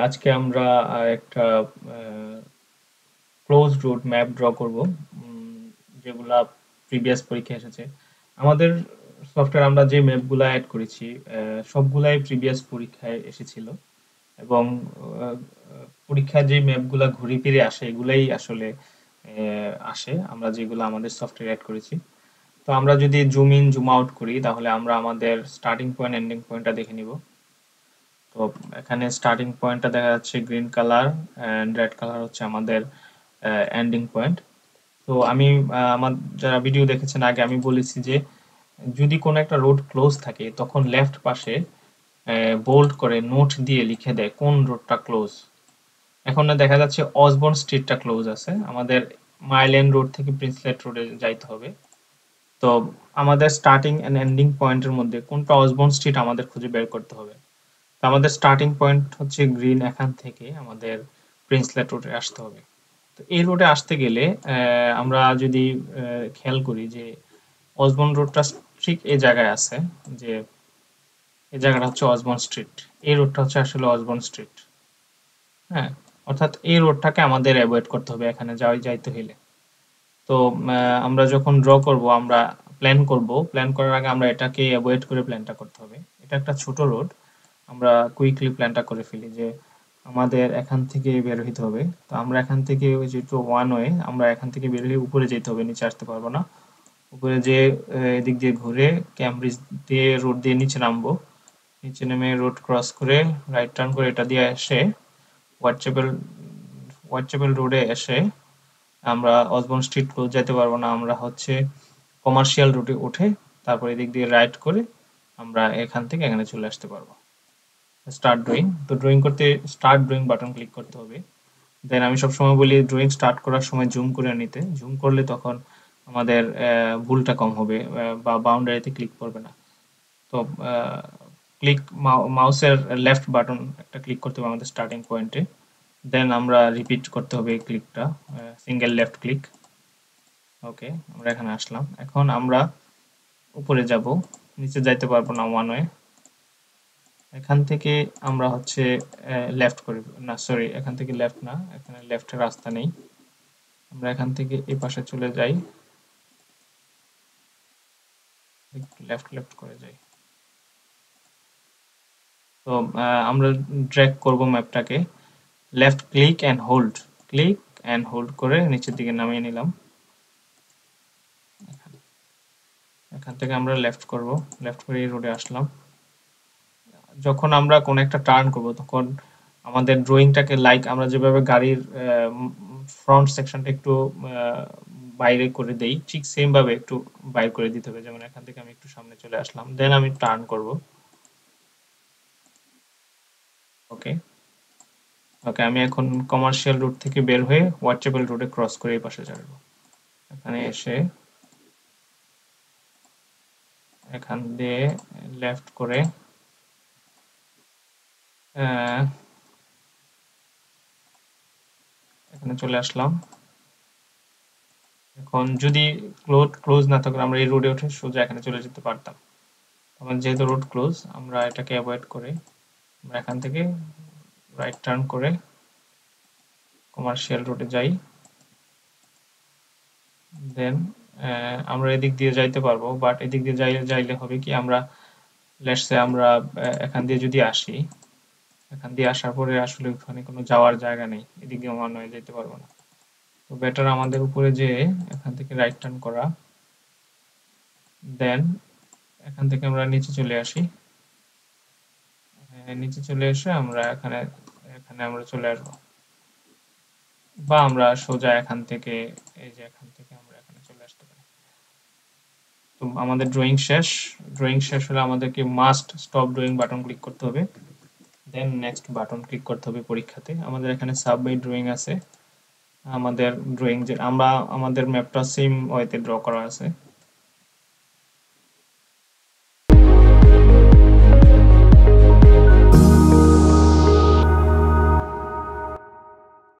আজকে আমরা একটা ক্লোজ রুট ম্যাপ ড্র করব, যেগুলা প্রিভিয়াস পরীক্ষায় এসেছে। আমাদের সফটওয়্যার আমরা যে ম্যাপগুলা অ্যাড করেছি সবগুলাই প্রিভিয়াস পরীক্ষায় এসেছিল, এবং পরীক্ষায় যে ম্যাপগুলা ঘুরে ফিরে আসে এগুলাই আসলে আসে আমরা যেগুলো আমাদের সফটওয়্যার অ্যাড করেছি। তো আমরা যদি জুম ইন জুম আউট করি তাহলে আমরা আমাদের স্টার্টিং পয়েন্ট এন্ডিং পয়েন্টটা দেখে নিব। তো এখানে স্টার্টিং পয়েন্টটা দেখা যাচ্ছে green colour, and red colour হচ্ছে আমাদের এন্ডিং পয়েন্ট। তো আমি আমার যারা ভিডিও দেখেছেন আগে আমি বলেছি যে যদি কোনো একটা রোড ক্লোজ থাকে তখন লেফট পাশে বোল্ড করে নোট দিয়ে লিখে দেয় কোন রোডটা ক্লোজ। এখন না দেখা যাচ্ছে অসবর্ন স্ট্রিটটা ক্লোজ আছে, আমাদের মাইলেন রোড থেকে প্রিন্সলেট রোডে যাইতে হবে। তো আমাদের স্টার্টিং এন্ড এন্ডিং পয়েন্টের মধ্যে কোনটা অসবর্ন স্ট্রিট আমাদের খুঁজে বের করতে হবে। তো আমাদের স্টার্টিং পয়েন্ট হচ্ছে গ্রিন, এখান থেকে আমাদের প্রিন্সলেট রোডে আসতে হবে। তো এই রোডে আসতে গেলে আমরা যদি খেয়াল করি যে অসবর্ন রোডটা ঠিক এই জায়গায় আছে, যে এই জায়গাটা হচ্ছে অসবর্ন স্ট্রিট, এই রোডটা হচ্ছে আসলে অসবর্ন স্ট্রিট। হ্যাঁ, অর্থাৎ এই রোডটাকে আমাদের অ্যাভয়েড করতে হবে এখানে যাইতে হইলে। তো আমরা যখন ড্র করব, আমরা প্ল্যান করার আগে আমরা এটাকে অ্যাভয়েড করে প্ল্যানটা করতে হবে। এটা একটা ছোট রোড, আমরা কুইকলি প্ল্যানটা করে ফেলি যে আমাদের এখান থেকে বের হইতে হবে। তো আমরা এখান থেকে ওই যেহেতু ওয়ান ওয়ে, আমরা এখান থেকে বের হয়ে উপরে যেতে হবে, নিচে আসতে পারবো না। উপরে যে এদিক দিয়ে ঘুরে ক্যামব্রিজ দিয়ে রোড দিয়ে নিচে নামবো, নিচে নেমে রোড ক্রস করে রাইট টার্ন করে এটা দিয়ে এসে হোয়াইটচ্যাপেল রোডে এসে আমরা অসবর্ন স্ট্রিট ক্লোজ যেতে পারবো না, আমরা হচ্ছে কমার্শিয়াল রোডে উঠে তারপর এদিক দিয়ে রাইট করে আমরা এখান থেকে এখানে চলে আসতে পারবো। স্টার্ট ড্রয়িং, তো ড্রয়িং করতে স্টার্ট ড্রয়িং বাটন ক্লিক করতে হবে। দেন আমি সবসময় বলি ড্রয়িং স্টার্ট করার সময় জুম করে নিতে, জুম করলে তখন আমাদের ভুলটা কম হবে বা বাউন্ডারিতে ক্লিক করবে না। তো ক্লিক মাউসের লেফট বাটন একটা ক্লিক করতে হবে আমাদের স্টার্টিং পয়েন্টে, দেন আমরা রিপিট করতে হবে এই ক্লিকটা, সিঙ্গেল লেফট ক্লিক। ওকে, আমরা এখানে আসলাম, এখন আমরা উপরে যাব, নিচে যাইতে পারবো না ওয়ান ওয়ে। এখান থেকে আমরা হচ্ছে লেফট করি, না সরি এখান থেকে লেফট না, এখানে লেফটের রাস্তা নেই, আমরা এখান থেকে এই পাশে চলে যাই, লেফট করে যাই। তো আমরা ড্র্যাগ করব ম্যাপটাকে, লেফট ক্লিক অ্যান্ড হোল্ড করে নিচের দিকে নামিয়ে নিলাম। এখান থেকে আমরা লেফট করে এই রোডে আসলাম। যখন আমরা কোন একটা টার্ন করব তখন আমাদের ড্রয়িংটাকে আমরা যেভাবে গাড়ির ফ্রন্ট সেকশনটা একটু বাইরে করে দেই, ঠিক সেম ভাবে একটু বাইরে করে দিতে হবে। যেমন এখান থেকে আমি একটু সামনে চলে আসলাম, দেন আমি টার্ন করব। ওকে, আমি এখন কমার্শিয়াল রোড থেকে বের হয়ে হোয়াইটচ্যাপেল রোডে ক্রস করে এই পাশে যাব। এখানে এসে এখান দিয়ে লেফট করে এখানে চলে আসলাম। এখন যদি ক্লোজ না থাকলে আমরা এই রোডে উঠে সোজা এখানে চলে যেতে পারতাম। আমার যেহেতু রোড ক্লোজ, আমরা এটাকে অ্যাভয়েড করে আমরা এখান থেকে রাইট টার্ন করে কমার্শিয়াল রোডে যাই। দেন আমরা এদিক দিয়ে যাইতে পারবো, বাট এদিক দিয়ে যাইলে হবে কি, আমরা লেটস সে আমরা এখান দিয়ে যদি আসি, এখান দিয়ে আসার পরে আসলে ওখানে কোনো যাওয়ার জায়গা নেই, এদিক দিয়ে মনে হয় যেতে পারবো না। তো বেটার আমাদের উপরে যে এখান থেকে রাইট টার্ন করা, দেন এখান থেকে আমরা নিচে চলে আসি, নিচে চলে এসে আমরা এখানে আমরা চলে আসবো, বা আমরা সোজা এখান থেকে এই যে এখান থেকে আমরা এখানে চলে আসতে পারি। তো আমাদের ড্রয়িং শেষ হলে আমাদেরকে must stop drawing button click করতে হবে, দেন নেক্সট বাটন ক্লিক করতে হবে। পরীক্ষাতে আমাদের এখানে সাবমিট ড্রয়িং আছে, আমাদের ড্রয়িং যে আমাদের ম্যাপটা সেম ওয়েতে ড্র করা আছে,